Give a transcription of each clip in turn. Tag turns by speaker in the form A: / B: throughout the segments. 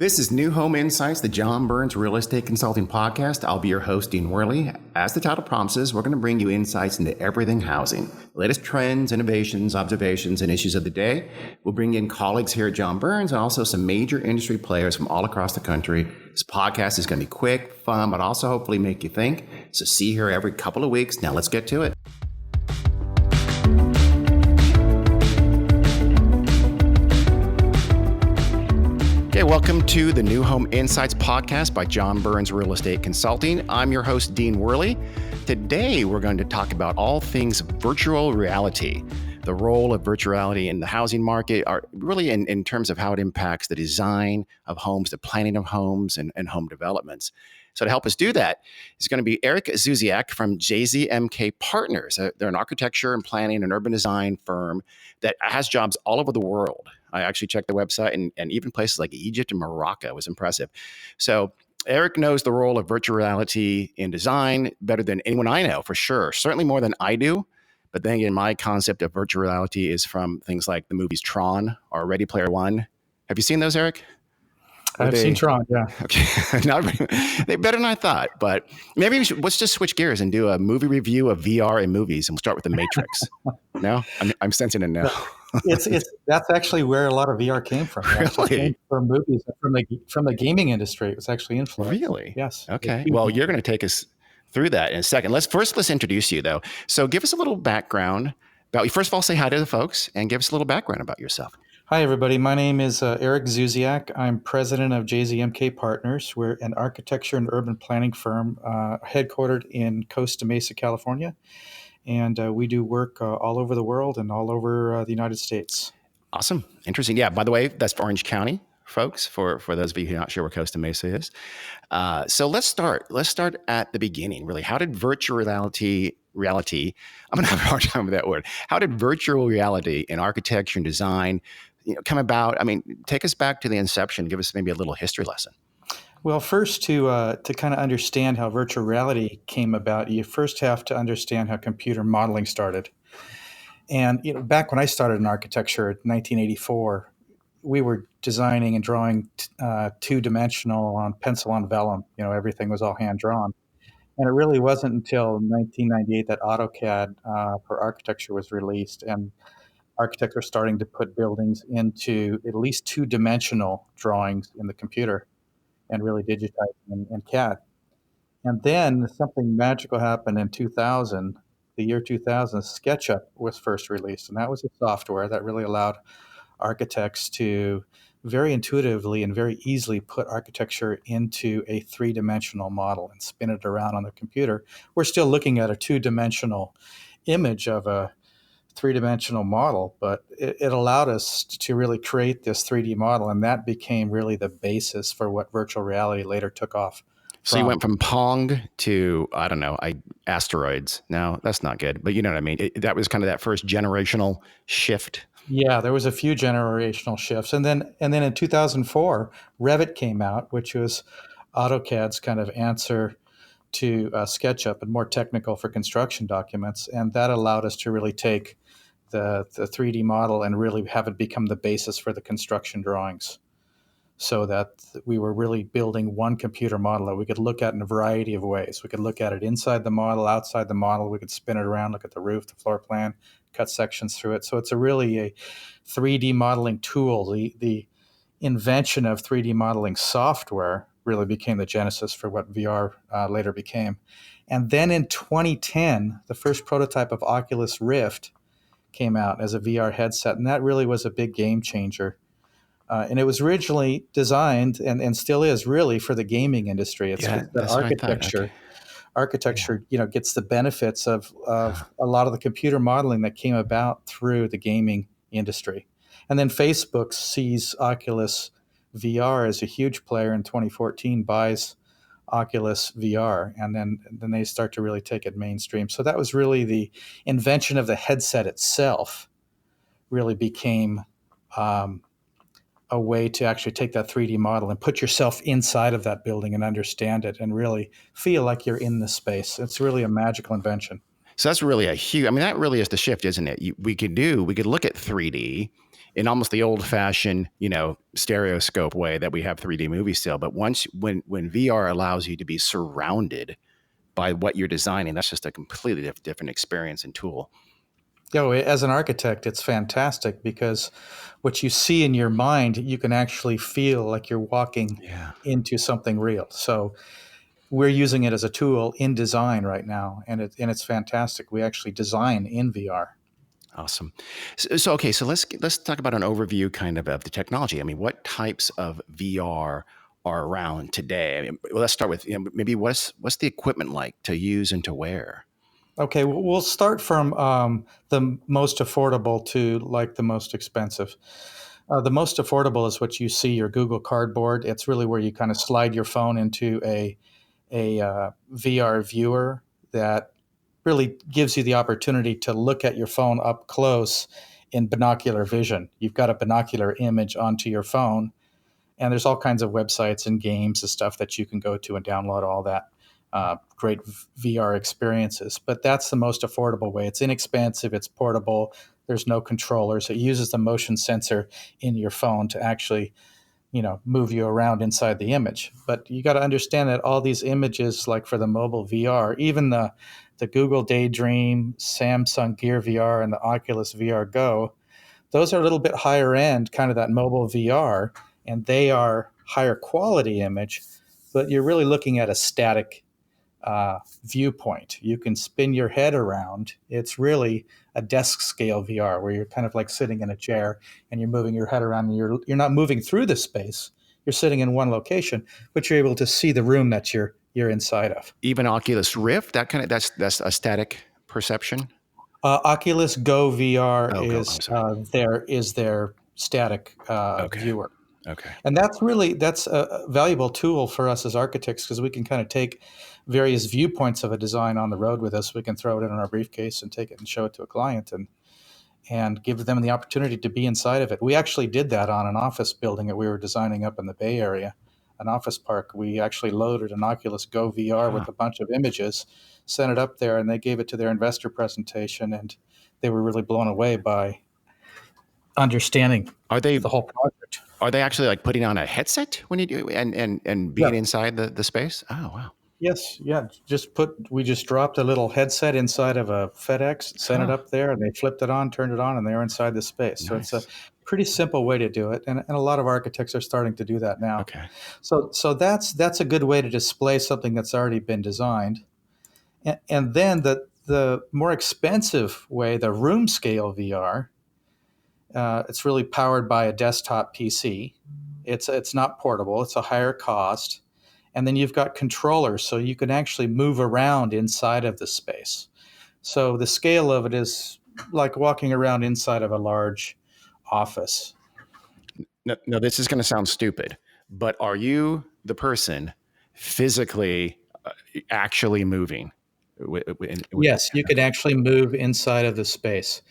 A: This is New Home Insights, the John Burns Real Estate Consulting Podcast. I'll be your host, Dean Wehrli. As the title promises, we're going to bring you insights into everything housing, latest trends, innovations, observations, and issues of the day. We'll bring in colleagues here at John Burns and also some major industry players from all across the country. This podcast is going to be quick, fun, but also hopefully make you think. So see you here every couple of weeks. Now let's get to it. Okay, welcome to the New Home Insights podcast by John Burns Real Estate Consulting. I'm your host, Dean Wehrli. Today, we're going to talk about all things virtual reality, the role of virtual reality in the housing market, or really in terms of how it impacts the design of homes, the planning of homes, and home developments. So to help us do that is going to be Eric Zuziak from JZMK Partners. They're an architecture and planning and urban design firm that has jobs all over the world. I actually checked the website and even places like Egypt and Morocco. It was impressive. So Eric knows the role of virtual reality in design better than anyone I know, for sure. Certainly more than I do. But then again, my concept of virtual reality is from things like the movies Tron or Ready Player One. Have you seen those, Eric?
B: I've seen Tron, yeah.
A: Okay, they're better than I thought, but maybe let's just switch gears and do a movie review of VR and movies, and we'll start with The Matrix. No, I'm sensing it now.
B: That's actually where a lot of VR came from.
A: Really?
B: Came from movies, from the gaming industry. It was actually influenced.
A: Really?
B: Yes.
A: Okay. Well, you're going to take us through that in a second. Let's introduce you, though. So give us a little background about you. First of all, say hi to the folks and give us a little background about yourself.
B: Hi, everybody. My name is Eric Zuziak. I'm president of JZMK Partners. We're an architecture and urban planning firm headquartered in Costa Mesa, California. And we do work all over the world and all over the United States.
A: Awesome. Interesting. Yeah, by the way, that's Orange County, folks, for those of you who are not sure where Costa Mesa is. So let's start at the beginning, really. How did virtual reality, I'm going to have a hard time with that word. How did virtual reality in architecture and design come about? I mean, take us back to the inception. Give us maybe a little history lesson.
B: Well, first, to kind of understand how virtual reality came about, you first have to understand how computer modeling started. And back when I started in architecture in 1984, we were designing and drawing two-dimensional on pencil on vellum. Everything was all hand-drawn. And it really wasn't until 1998 that AutoCAD for architecture was released, and architects are starting to put buildings into at least two-dimensional drawings in the computer and really digitizing in CAD. And then something magical happened in 2000. The year 2000, SketchUp was first released, and that was a software that really allowed architects to very intuitively and very easily put architecture into a three-dimensional model and spin it around on the computer. We're still looking at a two-dimensional image of a three-dimensional model, but it allowed us to really create this 3D model, and that became really the basis for what virtual reality later took off.
A: So you went from Pong to, I don't know, asteroids. No, that's not good, but you know what I mean? That was kind of that first generational shift.
B: Yeah, there was a few generational shifts. And then in 2004, Revit came out, which was AutoCAD's kind of answer to SketchUp and more technical for construction documents. And that allowed us to really take the 3D model and really have it become the basis for the construction drawings, so that we were really building one computer model that we could look at in a variety of ways. We could look at it inside the model, outside the model. We could spin it around, look at the roof, the floor plan, cut sections through it. So it's really a 3D modeling tool. The invention of 3D modeling software really became the genesis for what VR later became. And then in 2010, the first prototype of Oculus Rift came out as a VR headset, and that really was a big game changer. And it was originally designed and still is really for the gaming industry. It's the architecture. Architecture, gets the benefits of a lot of the computer modeling that came about through the gaming industry. And then Facebook sees Oculus VR as a huge player in 2014, buys Oculus VR, and then they start to really take it mainstream. So that was really the invention of the headset itself. Really became a way to actually take that 3D model and put yourself inside of that building and understand it and really feel like you're in the space. It's really a magical invention.
A: So that's really that really is the shift, isn't it? We could look at 3D in almost the old fashioned, stereoscope way that we have 3D movies still. But when VR allows you to be surrounded by what you're designing, that's just a completely different experience and tool.
B: As an architect, it's fantastic because what you see in your mind, you can actually feel like you're walking
A: Yeah.
B: into something real. So we're using it as a tool in design right now, and it's fantastic. We actually design in VR.
A: Awesome. Okay, so let's talk about an overview kind of the technology. I mean, what types of VR are around today? I mean, let's start with maybe what's the equipment like to use and to wear?
B: Okay, we'll start from the most affordable to like the most expensive. The most affordable is what you see your Google Cardboard. It's really where you kind of slide your phone into a VR viewer that really gives you the opportunity to look at your phone up close in binocular vision. You've got a binocular image onto your phone, and there's all kinds of websites and games and stuff that you can go to and download all that great VR experiences. But that's the most affordable way. It's inexpensive, it's portable, there's no controllers. It uses the motion sensor in your phone to actually move you around inside the image. But you got to understand that all these images, like for the mobile VR, even the Google Daydream, Samsung Gear VR, and the Oculus VR Go, those are a little bit higher end, kind of that mobile VR, and they are higher quality image, but you're really looking at a static viewpoint. You can spin your head around. It's really a desk scale VR where you're kind of like sitting in a chair and you're moving your head around, and you're not moving through the space. You're sitting in one location, but you're able to see the room that you're inside of.
A: Even Oculus Rift, that's a static perception.
B: Oculus Go VR
A: Oh, go. I'm sorry.
B: is their static
A: Okay.
B: viewer.
A: Okay.
B: And that's a valuable tool for us as architects because we can kind of take various viewpoints of a design on the road with us. We can throw it in our briefcase and take it and show it to a client and give them the opportunity to be inside of it. We actually did that on an office building that we were designing up in the Bay Area, an office park. We actually loaded an Oculus Go VR with a bunch of images, sent it up there, and they gave it to their investor presentation, and they were really blown away by understanding
A: Are they
B: the whole project.
A: are they actually like putting on a headset when you do and being
B: Yeah.
A: inside the space? Oh, wow.
B: Yes, yeah. We just dropped a little headset inside of a FedEx, sent it
A: Huh.
B: up there, and they flipped it on, turned it on, and they're inside the space. So it's a
A: Nice.
B: pretty simple way to do it, and a lot of architects are starting to do that now.
A: Okay.
B: So that's a good way to display something that's already been designed, and then the more expensive way, the room scale VR, it's really powered by a desktop PC. It's not portable. It's a higher cost. And then you've got controllers, so you can actually move around inside of the space. So the scale of it is like walking around inside of a large office.
A: No, this is going to sound stupid, but are you the person physically actually moving?
B: Yes, you can actually move inside of the space.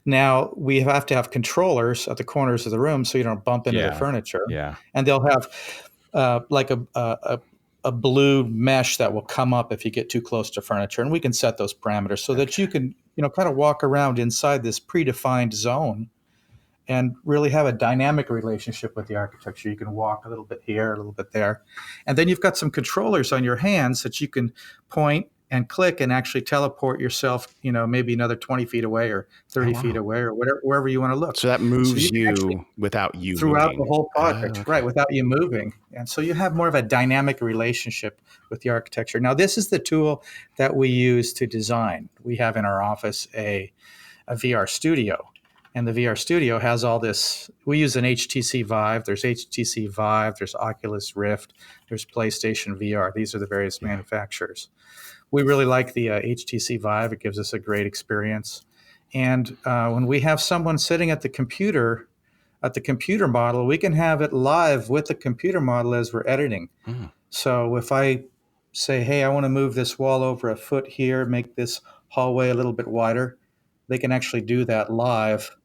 B: Now, we have to have controllers at the corners of the room so you don't bump into the
A: Yeah.
B: furniture.
A: Yeah.
B: And they'll have like a blue mesh that will come up if you get too close to furniture. And we can set those parameters so that you can, kind of walk around inside this predefined zone and really have a dynamic relationship with the architecture. You can walk a little bit here, a little bit there. And then you've got some controllers on your hands that you can point and click and actually teleport yourself, maybe another 20 feet away or
A: Oh,
B: 30 feet
A: wow.
B: away or wherever you want to look.
A: So that
B: So
A: moves
B: you can actually
A: you without you
B: throughout the
A: moving.
B: whole
A: Oh,
B: project,
A: okay.
B: right, without you moving. And so you have more of a dynamic relationship with the architecture. Now, this is the tool that we use to design. We have in our office a VR studio. And the VR studio has all this. We use an HTC Vive. There's HTC Vive, there's Oculus Rift, there's PlayStation VR. These are the various manufacturers. We really like the HTC Vive. It gives us a great experience. And when we have someone sitting at the computer model, we can have it live with the computer model as we're editing. So if I say, hey, I want to move this wall over a foot here, make this hallway a little bit wider, they can actually do that live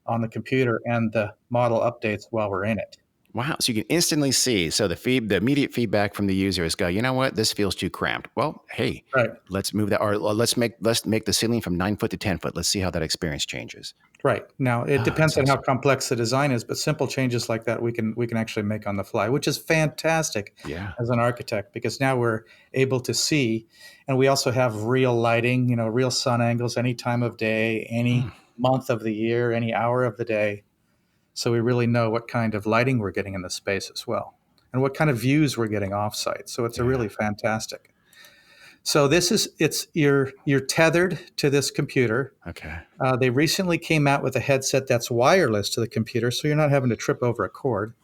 B: on the computer, and the model updates while we're in it.
A: Wow. So you can instantly see. So the immediate feedback from the user is go, you know what, this feels too cramped. Well, hey,
B: Right.
A: let's move that, or let's make the ceiling from 9 foot to 10 foot. Let's see how that experience changes.
B: Right. Now, it
A: Oh, that's
B: depends on how
A: awesome.
B: complex the design is, but simple changes like that we can actually make on the fly, which is fantastic
A: Yeah.
B: as an architect because now we're able to see, and we also have real lighting, real sun angles any time of day, any
A: Mm,
B: month of the year, any hour of the day. So we really know what kind of lighting we're getting in the space as well, and what kind of views we're getting offsite. So it's a
A: yeah.
B: really fantastic. So you're tethered to this computer.
A: Okay.
B: They recently came out with a headset that's wireless to the computer, so you're not having to trip over a cord.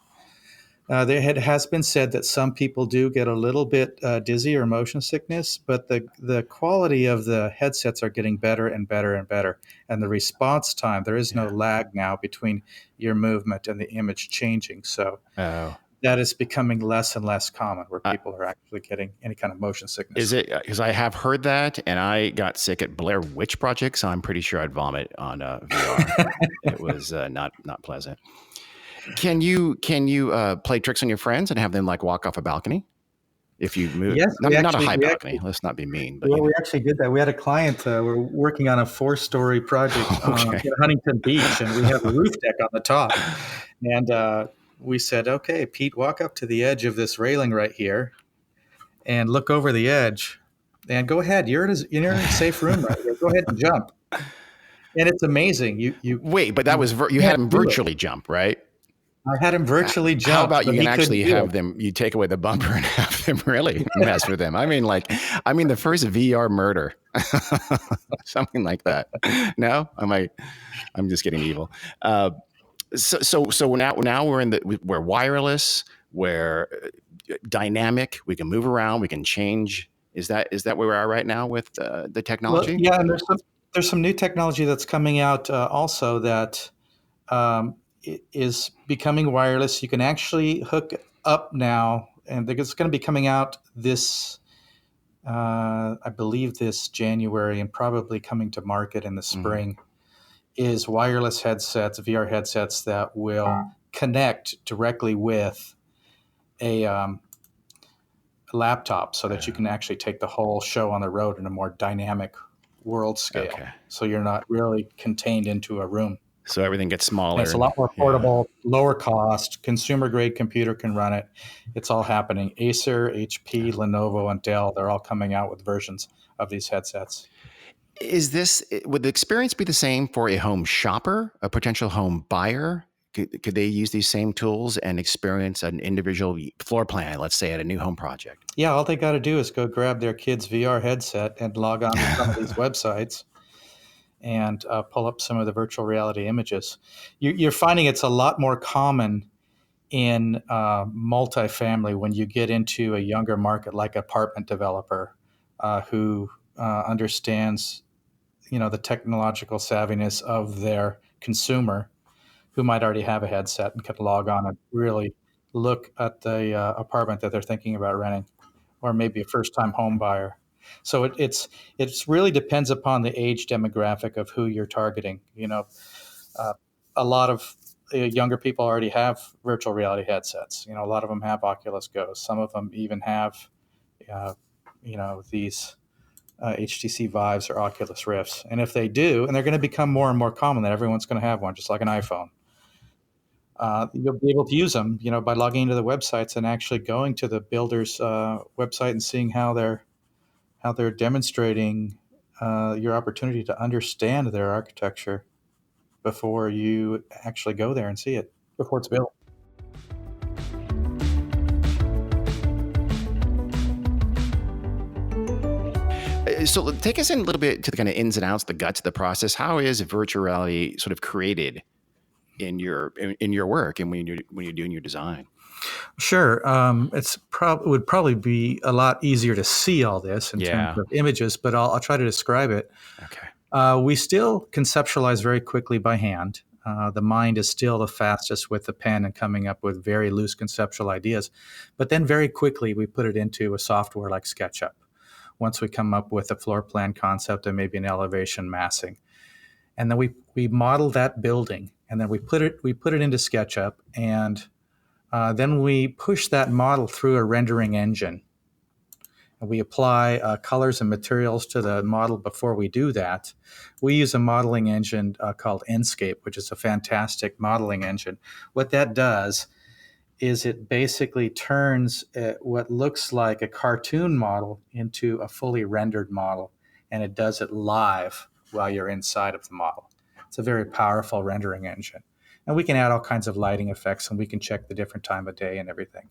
B: Has been said that some people do get a little bit dizzy or motion sickness, but the quality of the headsets are getting better and better and better. And the response time, there is no
A: Yeah.
B: lag now between your movement and the image changing. So
A: Oh,
B: that is becoming less and less common where
A: uh,
B: people are actually getting any kind of motion
A: is
B: sickness.
A: it because I have heard that, and I got sick at Blair Witch Project, so I'm pretty sure I'd vomit on VR. It was not pleasant. Can you play tricks on your friends and have them like walk off a balcony if you move?
B: Yes,
A: I mean, not a high
B: we
A: balcony.
B: actually
A: Let's not be mean, but
B: Well, we actually did that. We had a client. We're working on a 4-story project
A: okay.
B: in Huntington Beach, and we have a roof deck on the top. And we said, "Okay, Pete, walk up to the edge of this railing right here, and look over the edge, and go ahead. You're in a safe room right here. Go ahead and jump." And it's amazing.
A: Wait, but that
B: You
A: was you had
B: can't
A: him
B: do it.
A: virtually jump, right?
B: I had him virtually
A: How
B: jump,
A: about you
B: but
A: can
B: he couldn't
A: actually
B: do
A: have
B: it.
A: them? You take away the bumper and have them really mess with them. I mean, the first VR murder, something like that. No, I'm just getting evil. So now we're wireless, we're dynamic. We can move around. We can change. Is that where we are right now with the
B: Well,
A: technology?
B: yeah, and there's some new technology that's coming out also that is becoming wireless. You can actually hook up now, and it's going to be coming out I believe, this January, and probably coming to market in the
A: Mm,
B: spring. Is wireless headsets, VR headsets that will connect directly with a laptop, so that you can actually take the whole show on the road in a more dynamic world scale.
A: okay.
B: So you're not really contained into a room.
A: So everything gets
B: And
A: smaller
B: it's a
A: and
B: lot more
A: yeah.
B: portable, lower cost, consumer grade computer can run it. It's all happening. Acer, HP, Lenovo, and Dell, they're all coming out with versions of these headsets.
A: Would the experience be the same for a home shopper, a potential home buyer? Could they use these same tools and experience an individual floor plan, let's say at a new home project?
B: Yeah, all they got to do is go grab their kid's VR headset and log on to some of these websites and pull up some of the virtual reality images. You're finding it's a lot more common in multifamily when you get into a younger market like apartment developer who understands the technological savviness of their consumer who might already have a headset and could log on and really look at the apartment that they're thinking about renting, or maybe a first-time home buyer. So it's really depends upon the age demographic of who you're targeting. Uh, a lot of younger people already have virtual reality headsets. A lot of them have Oculus Go. Some of them even have, uh, these HTC Vives or Oculus Rifts. And if they do, and they're going to become more and more common, that everyone's going to have one, just like an iPhone. You'll be able to use them, by logging into the websites and actually going to the builder's website and seeing how they're demonstrating your opportunity to understand their architecture before you actually go there and see it before it's built.
A: So take us in a little bit to the kind of ins and outs, the guts of the process. How is virtual reality sort of created in your work and when you're doing your design?
B: Sure, it would probably be a lot easier to see all this in terms
A: Yeah.
B: of images, but I'll try to describe it.
A: Okay.
B: We still conceptualize very quickly by hand. The mind is still the fastest with the pen and coming up with very loose conceptual ideas. But then very quickly, we put it into a software like SketchUp. Once we come up with a floor plan concept and maybe an elevation massing. And then we model that building, and then we put it into SketchUp, and Then we push that model through a rendering engine. And we apply colors and materials to the model before we do that. We use a modeling engine called Enscape, which is a fantastic modeling engine. What that does is it basically turns what looks like a cartoon model into a fully rendered model, and it does it live while you're inside of the model. It's a very powerful rendering engine. And we can add all kinds of lighting effects, and we can check the different time of day and everything.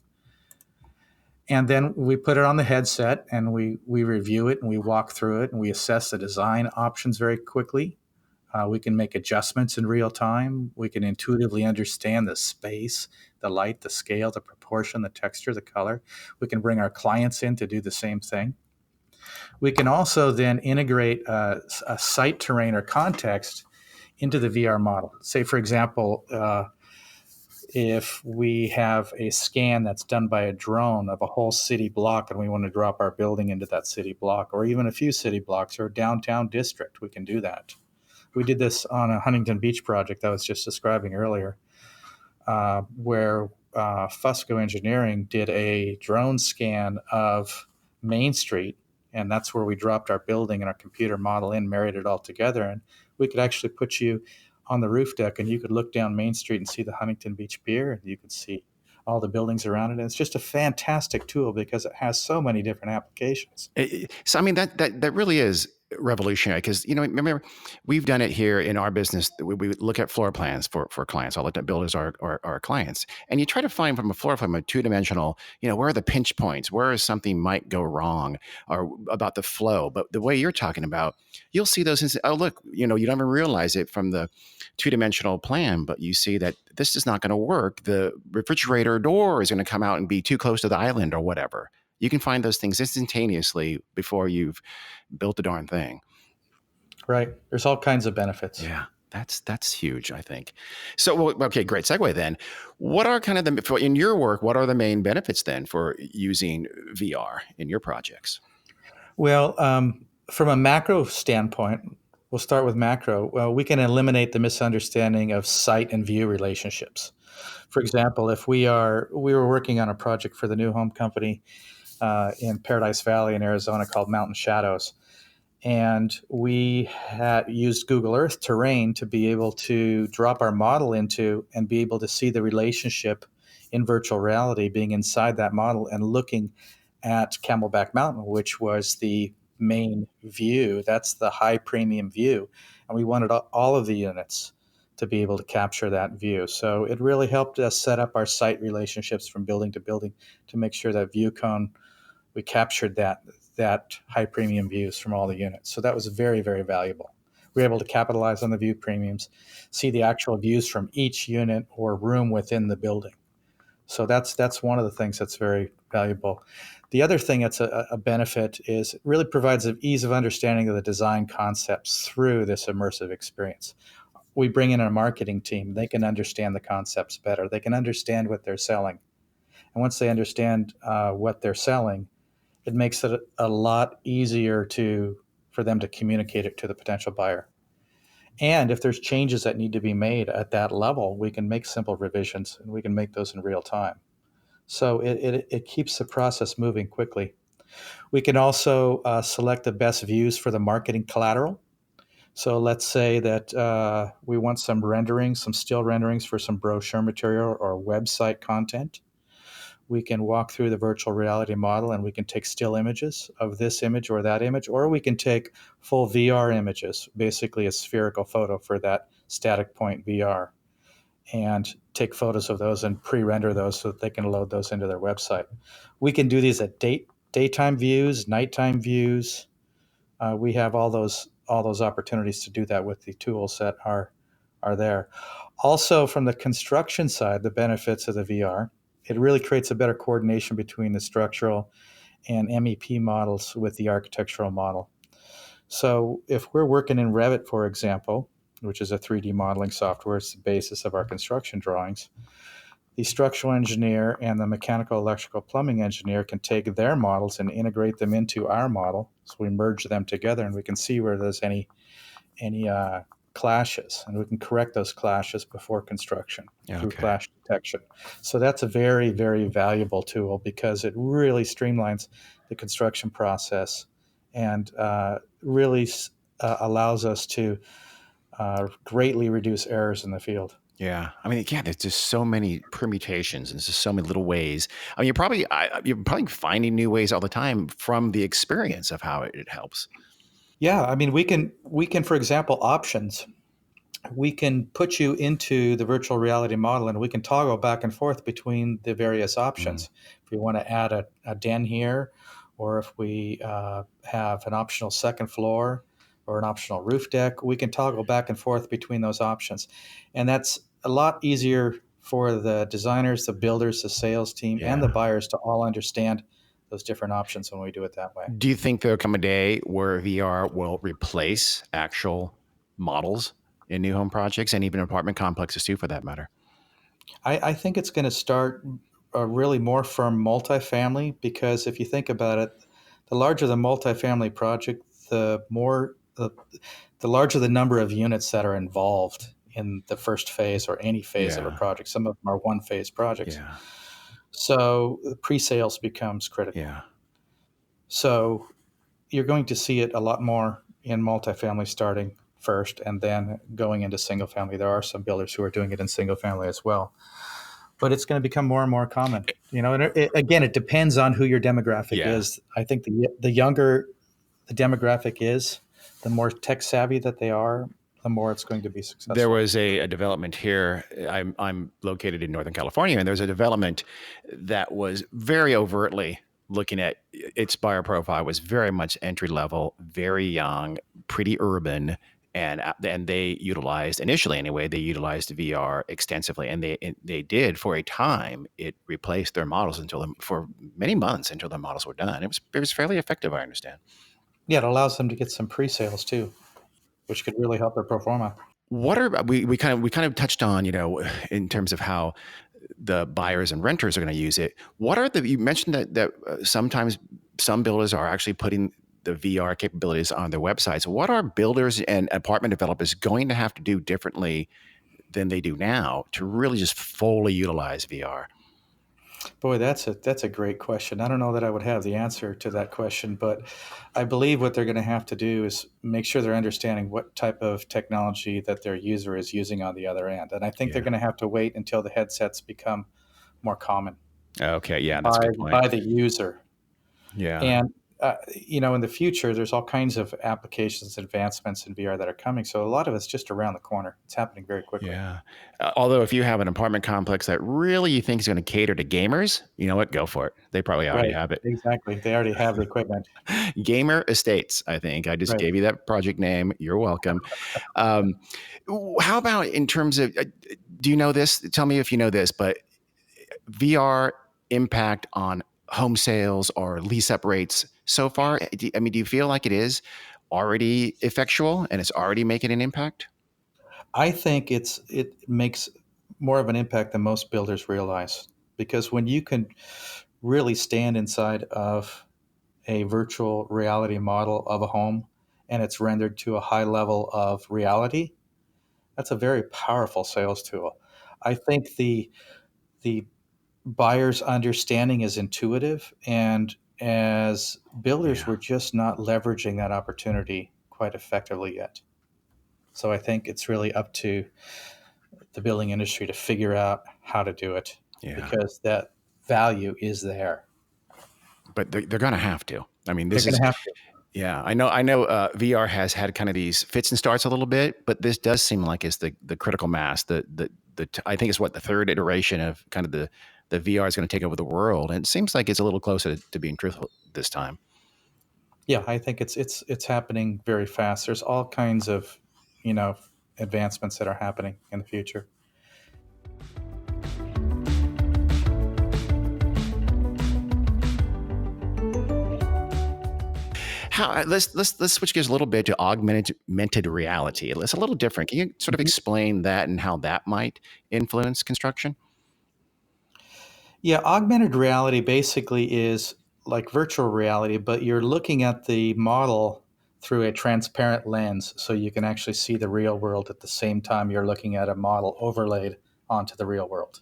B: And then we put it on the headset, and we review it, and we walk through it, and we assess the design options very quickly. We can make adjustments in real time. We can intuitively understand the space, the light, the scale, the proportion, the texture, the color. We can bring our clients in to do the same thing. We can also then integrate a site terrain or context into the VR model. Say, for example, if we have a scan that's done by a drone of a whole city block and we want to drop our building into that city block, or even a few city blocks or a downtown district, we can do that. We did this on a Huntington Beach project I was just describing earlier, where Fusco Engineering did a drone scan of Main Street, and that's where we dropped our building and our computer model in, married it all together, and we could actually put you on the roof deck, and you could look down Main Street and see the Huntington Beach Pier, and you could see all the buildings around it. And it's just a fantastic tool because it has so many different applications.
A: So, I mean, that really is revolutionary because, remember, we've done it here in our business. We look at floor plans for clients. All the builders are our clients. And you try to find from a floor plan, a two-dimensional, where are the pinch points? Where is something might go wrong or about the flow? But the way you're talking about, you'll see those and say, oh, look, you don't even realize it from the two-dimensional plan, but you see that this is not going to work. The refrigerator door is going to come out and be too close to the island or whatever. You can find those things instantaneously before you've built the darn thing.
B: Right. There's all kinds of benefits.
A: Yeah, that's huge, I think. So, okay, great segue then. What are kind of in your work, what are the main benefits then for using VR in your projects?
B: Well, from a macro standpoint, we'll start with macro. Well, we can eliminate the misunderstanding of site and view relationships. For example, if we were working on a project for the new home company in Paradise Valley in Arizona called Mountain Shadows, and we had used Google Earth terrain to be able to drop our model into and be able to see the relationship in virtual reality, being inside that model and looking at Camelback Mountain, which was the main view. That's the high premium view. And we wanted all of the units to be able to capture that view. So it really helped us set up our site relationships from building to building to make sure that view cone, we captured that high premium views from all the units. So that was very, very valuable. We were able to capitalize on the view premiums, see the actual views from each unit or room within the building. So that's one of the things that's very valuable. The other thing that's a benefit is it really provides an ease of understanding of the design concepts through this immersive experience. We bring in a marketing team. They can understand the concepts better. They can understand what they're selling. And once they understand what they're selling, it makes it a lot easier for them to communicate it to the potential buyer. And if there's changes that need to be made at that level, we can make simple revisions and we can make those in real time. So it keeps the process moving quickly. We can also select the best views for the marketing collateral. So let's say that we want some renderings, some still renderings for some brochure material or website content. We can walk through the virtual reality model and we can take still images of this image or that image, or we can take full VR images, basically a spherical photo for that static point VR, and take photos of those and pre-render those so that they can load those into their website. We can do these at daytime views, nighttime views. We have all those opportunities to do that with the tools that are there. Also, from the construction side, the benefits of the VR, it really creates a better coordination between the structural and MEP models with the architectural model. So if we're working in Revit, for example, which is a 3D modeling software, it's the basis of our construction drawings, the structural engineer and the mechanical, electrical, plumbing engineer can take their models and integrate them into our model. So we merge them together and we can see where there's any clashes, and we can correct those clashes before construction through
A: Okay.
B: clash detection. So that's a very, very valuable tool because it really streamlines the construction process and really allows us to greatly reduce errors in the field.
A: Yeah, I mean, yeah, there's just so many permutations and just so many little ways. I mean, you're probably finding new ways all the time from the experience of how it helps.
B: Yeah, I mean, we can, for example, options. We can put you into the virtual reality model and we can toggle back and forth between the various
A: Mm.
B: options. If we want to add a den here, or if we have an optional second floor or an optional roof deck, we can toggle back and forth between those options. And that's a lot easier for the designers, the builders, the sales team, and the
A: Yeah.
B: buyers to all understand those different options when we do it that way.
A: Do you think there'll come a day where VR will replace actual models in new home projects and even apartment complexes too, for that matter?
B: I think it's going to start really more from multifamily because if you think about it, the larger the multifamily project, the larger the number of units that are involved in the first phase or any phase of a
A: Yeah.
B: project. Some of them are one phase projects.
A: Yeah.
B: So pre-sales becomes critical.
A: Yeah.
B: So you're going to see it a lot more in multifamily starting first and then going into single family. There are some builders who are doing it in single family as well, but it's going to become more and more common. And again, it depends on who your demographic
A: Yeah.
B: is. I think the younger the demographic is, the more tech savvy that they are, the more it's going to be
A: There
B: successful.
A: was a development here. I'm located in Northern California, and there's a development that was very overtly looking at its buyer profile was very much entry level, very young, pretty urban, and they utilized initially anyway. They utilized VR extensively, and they did for a time. It replaced their models for many months until the models were done. It was fairly effective, I understand.
B: Yeah, it allows them to get some pre-sales too, which could really help their pro forma.
A: What are we kind of touched on, in terms of how the buyers and renters are going to use it. What are you mentioned that sometimes some builders are actually putting the VR capabilities on their websites. What are builders and apartment developers going to have to do differently than they do now to really just fully utilize VR?
B: Boy, that's a great question. I don't know that I would have the answer to that question, but I believe what they're going to have to do is make sure they're understanding what type of technology that their user is using on the other end. And I think they're
A: Yeah.
B: going to have to wait until the headsets become more common
A: Okay. Yeah, that's a
B: by
A: good point.
B: by the user.
A: Yeah.
B: And in the future, there's all kinds of applications, advancements in VR that are coming. So a lot of it's just around the corner. It's happening very quickly.
A: Yeah. Although if you have an apartment complex that really you think is going to cater to gamers, you know what? Go for it. They probably already
B: Right.
A: have it.
B: Exactly. They already have the equipment.
A: Gamer Estates, I think. I just
B: Right.
A: gave you that project name. You're welcome. Um, how about in terms of, do you know this? Tell me if you know this, but VR impact on home sales or lease up rates so far? Do you feel like it is already effectual and it's already making an impact?
B: I think it makes more of an impact than most builders realize because when you can really stand inside of a virtual reality model of a home and it's rendered to a high level of reality, that's a very powerful sales tool. I think the buyer's understanding is intuitive, and as builders,
A: Yeah.
B: we're just not leveraging that opportunity quite effectively yet. So I think it's really up to the building industry to figure out how to do it
A: Yeah.
B: because that value is there.
A: But they're going to have to. I mean,
B: They're
A: this
B: going
A: is,
B: to have to.
A: yeah, I know VR has had kind of these fits and starts a little bit, but this does seem like it's the critical mass. I think it's what the third iteration of kind of the VR is going to take over the world. And it seems like it's a little closer to being truthful this time.
B: Yeah, I think it's happening very fast. There's all kinds of, you know, advancements that are happening in the future.
A: Let's switch gears a little bit to augmented reality. It's a little different. Can you sort of
B: Mhm.
A: explain that and how that might influence construction?
B: Yeah, augmented reality basically is like virtual reality, but you're looking at the model through a transparent lens, so you can actually see the real world at the same time you're looking at a model overlaid onto the real world.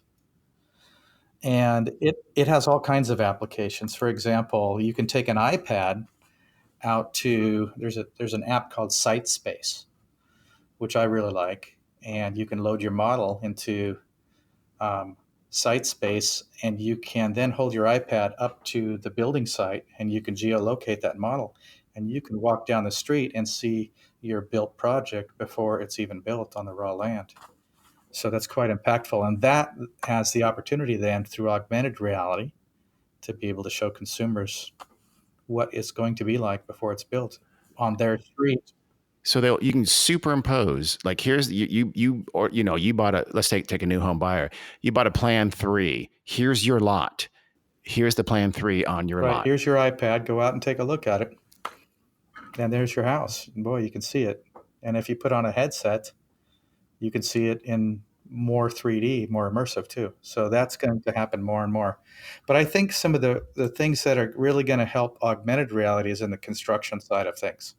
B: And it has all kinds of applications. For example, you can take an iPad out to there's an app called SiteSpace, which I really like, and you can load your model into SiteSpace, and you can then hold your iPad up to the building site, and you can geolocate that model, and you can walk down the street and see your built project before it's even built on the raw land. So that's quite impactful, and that has the opportunity then through augmented reality to be able to show consumers what it's going to be like before it's built on their street.
A: So you can superimpose, like, here's you bought let's take a new home buyer. You bought a plan 3. Here's your lot. Here's the plan 3 on your
B: Right,
A: lot.
B: here's your iPad. Go out and take a look at it. And there's your house. And boy, you can see it. And if you put on a headset, you can see it in more 3D, more immersive too. So that's going to happen more and more. But I think some of the things that are really going to help augmented reality is in the construction side of things.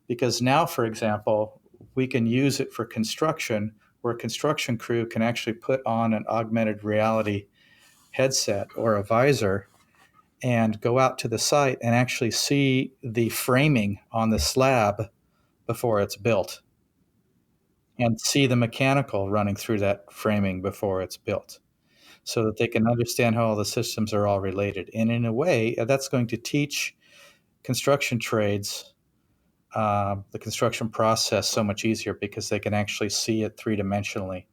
B: Because now, for example, we can use it for construction, where a construction crew can actually put on an augmented reality headset or a visor and go out to the site and actually see the framing on the slab before it's built and see the mechanical running through that framing before it's built, so that they can understand how all the systems are all related. And in a way, that's going to teach construction trades the construction process so much easier, because they can actually see it three-dimensionally.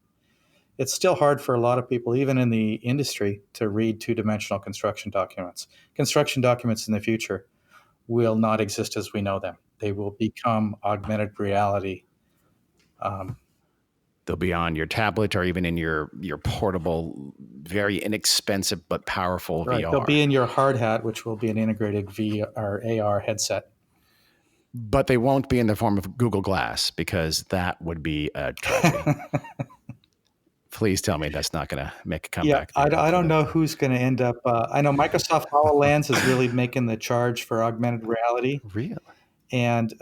B: It's still hard for a lot of people, even in the industry, to read two-dimensional construction documents. Construction documents in the future will not exist as we know them. They will become augmented reality.
A: They'll be on your tablet or even in your portable, very inexpensive but powerful
B: Right.
A: VR.
B: They'll be in your hard hat, which will be an integrated VR or AR headset.
A: But they won't be in the form of Google Glass, because that would be a tragedy. Please tell me that's not going to make a comeback.
B: I don't know who's going to end up. I know Microsoft HoloLens is really making the charge for augmented reality.
A: Really?
B: And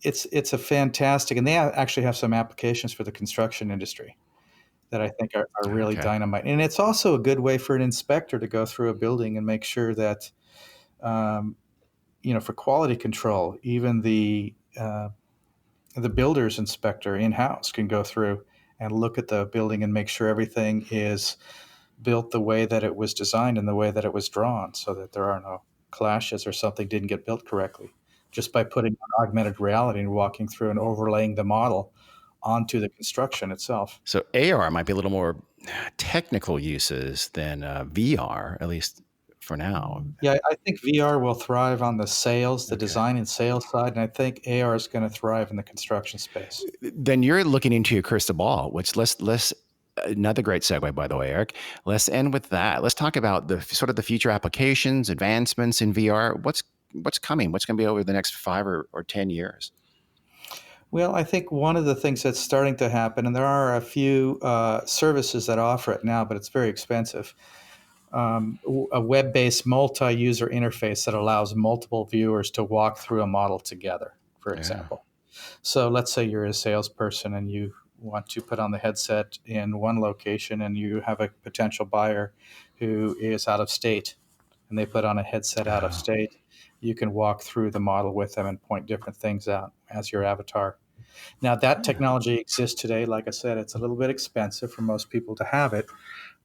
B: it's a fantastic, and they actually have some applications for the construction industry that I think are really dynamite. And it's also a good way for an inspector to go through a building and make sure that, for quality control, even the builder's inspector in-house can go through and look at the building and make sure everything is built the way that it was designed and the way that it was drawn, so that there are no clashes or something didn't get built correctly, just by putting on augmented reality and walking through and overlaying the model onto the construction itself.
A: So AR might be a little more technical uses than VR, at least for now.
B: Yeah, I think VR will thrive on the sales, the design and sales side, and I think AR is going to thrive in the construction space.
A: Then you're looking into your crystal ball, which let's another great segue, by the way, Eric. Let's end with that. Let's talk about the sort of the future applications, advancements in VR. What's coming? What's going to be over the next 5 or 10 years?
B: Well, I think one of the things that's starting to happen, and there are a few services that offer it now, but it's very expensive. A web-based multi-user interface that allows multiple viewers to walk through a model together, for example. So let's say you're a salesperson and you want to put on the headset in one location, and you have a potential buyer who is out of state, and they put on a headset out of state. You can walk through the model with them and point different things out as your avatar. Now, that technology exists today. Like I said, it's a little bit expensive for most people to have it,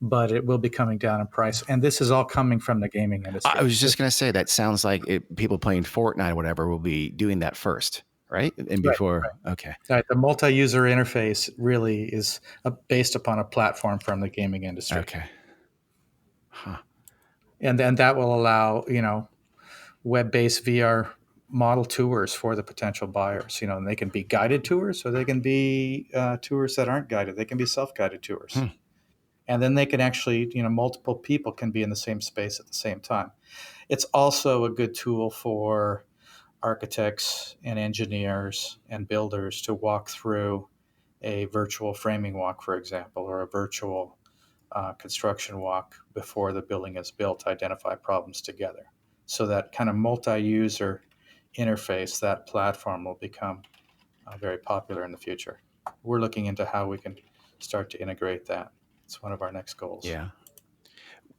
B: but it will be coming down in price. And this is all coming from the gaming industry.
A: I was just going to say, that sounds like people playing Fortnite or whatever will be doing that first, right? And before,
B: right.
A: Okay.
B: Right. The multi-user interface really is based upon a platform from the gaming industry.
A: Okay. Huh.
B: And then that will allow, web-based VR model tours for the potential buyers. And they can be guided tours, or they can be tours that aren't guided. They can be self-guided tours. And then they can actually, multiple people can be in the same space at the same time. It's also a good tool for architects and engineers and builders to walk through a virtual framing walk, for example, or a virtual construction walk before the building is built to identify problems together. So that kind of multi-user interface, that platform will become very popular in the future. We're looking into how we can start to integrate that. It's one of our next goals.
A: Yeah.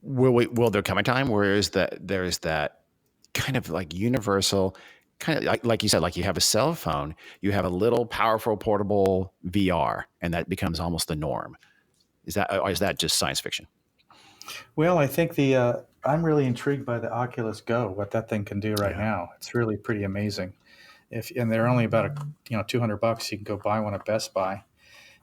A: Will there come a time where there's that kind of like universal, kind of like you said, like you have a cell phone, you have a little powerful portable VR, and that becomes almost the norm? Or is that just science fiction?
B: Well, I think I'm really intrigued by the Oculus Go, what that thing can do right now. It's really pretty amazing. And they're only about $200. You can go buy one at Best Buy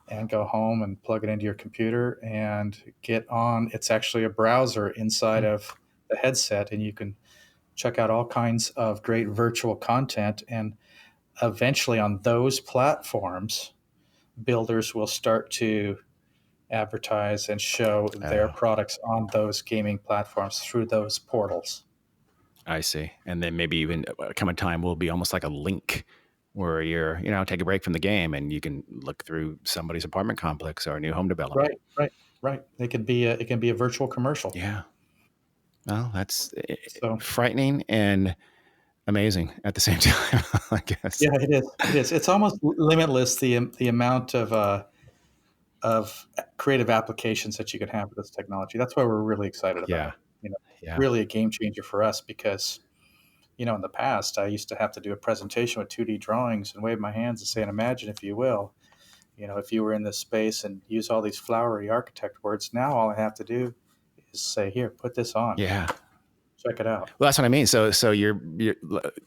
B: and go home and plug it into your computer and get on. It's actually a browser inside of the headset, and you can check out all kinds of great virtual content. And eventually on those platforms, builders will start to advertise and show their products on those gaming platforms through those portals.
A: I see. And then maybe even come a time will be almost like a link where you're, take a break from the game and you can look through somebody's apartment complex or a new home development.
B: Right. It can be a virtual commercial.
A: Yeah. Well, that's frightening and amazing at the same time, I guess.
B: Yeah, it is. It's almost limitless, the amount of creative applications that you can have with this technology. That's why we're really excited about it. Really a game changer for us because, in the past, I used to have to do a presentation with 2D drawings and wave my hands and say, and imagine, if you will, if you were in this space and use all these flowery architect words. Now all I have to do is say, here, put this on.
A: Yeah.
B: Check it out.
A: Well, that's what I mean. So you're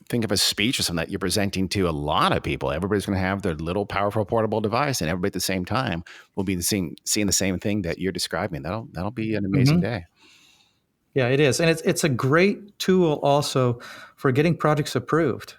A: think of a speech or something that you're presenting to a lot of people. Everybody's going to have their little powerful portable device, and everybody at the same time will be seeing the same thing that you're describing. That'll be an amazing day.
B: Yeah, it is, and it's a great tool also for getting projects approved.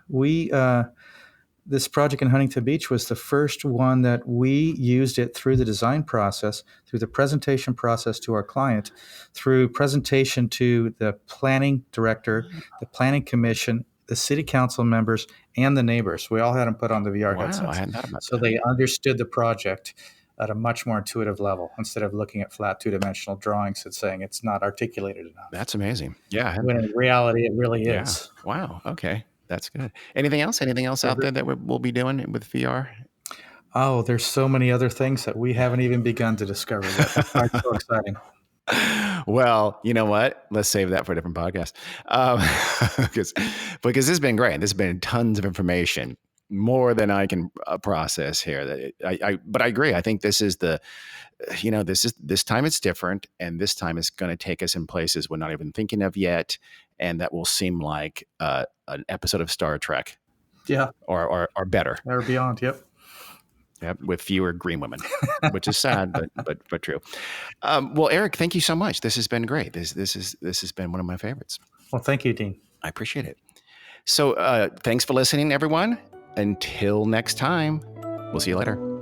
B: This project in Huntington Beach was the first one that we used it through the design process, through the presentation process to our client, through presentation to the planning director, the planning commission, the city council members, and the neighbors. We all had them put on the VR headsets.
A: I hadn't thought about
B: so
A: that.
B: They understood the project at a much more intuitive level instead of looking at flat two-dimensional drawings and saying it's not articulated enough.
A: That's amazing. Yeah.
B: When in reality, it really is.
A: Wow. Okay. That's good. Anything else out there that we'll be doing with VR?
B: Oh, there's so many other things that we haven't even begun to discover yet. That's why it's so exciting.
A: Well, you know what? Let's save that for a different podcast. Because this has been great. This has been tons of information, more than I can process here. But I agree. I think this is this time it's different, and this time it's going to take us in places we're not even thinking of yet, and that will seem like an episode of Star Trek.
B: Yeah.
A: Or better.
B: Or beyond. Yep.
A: Yep, with fewer green women, which is sad, but true. Well, Eric, thank you so much. This has been great. This has been one of my favorites.
B: Well, thank you, Dean.
A: I appreciate it. So thanks for listening, everyone. Until next time, we'll see you later.